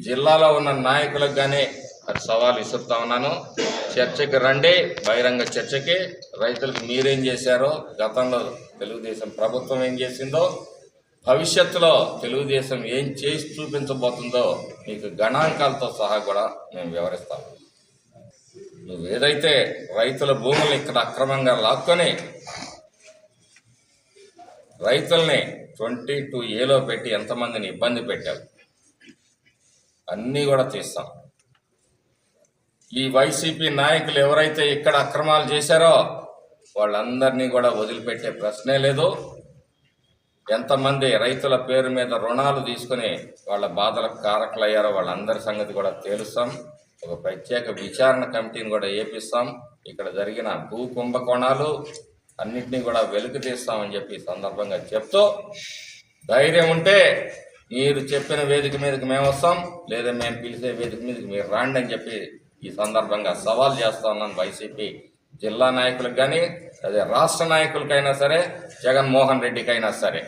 జిల్లాలో ఉన్న నాయకులకు కానీ అది సవాల్ ఇస్తుతా ఉన్నాను. చర్చకి రండి, బహిరంగ చర్చకి. రైతులకు మీరేం చేశారో, గతంలో తెలుగుదేశం ప్రభుత్వం ఏం చేసిందో, భవిష్యత్తులో తెలుగుదేశం ఏం చేసి చూపించబోతుందో మీకు గణాంకాలతో సహా కూడా మేము వివరిస్తాం. నువ్వు ఏదైతే రైతుల భూముల్ని ఇక్కడ అక్రమంగా లాక్కొని రైతుల్ని 22A పెట్టి ఎంతమందిని ఇబ్బంది పెట్టావు, అన్నీ కూడా తీస్తాం. ఈ వైసీపీ నాయకులు ఎవరైతే ఇక్కడ అక్రమాలు చేశారో వాళ్ళందరినీ కూడా వదిలిపెట్టే ప్రశ్నే లేదు. ఎంతమంది రైతుల పేరు మీద రుణాలు తీసుకుని వాళ్ళ బాధలకు కారకులయ్యారో వాళ్ళందరి సంగతి కూడా తేలుస్తాం. ఒక ప్రత్యేక విచారణ కమిటీని కూడా ఏపిస్తాం. ఇక్కడ జరిగిన భూ కుంభకోణాలు అన్నింటినీ కూడా వెలికి తీస్తామని చెప్పి సందర్భంగా చెప్తూ, ధైర్యం ఉంటే మీరు చెప్పిన వేదిక మీదకి మేము వస్తాం, లేదా మేము పిలిచే వేదిక మీదకి మీరు రాండి అని చెప్పి ఈ సందర్భంగా సవాల్ చేస్తా ఉన్నాను వైసీపీ జిల్లా నాయకులకు కానీ, అదే రాష్ట్ర నాయకులకైనా సరే, జగన్మోహన్ రెడ్డికైనా సరే.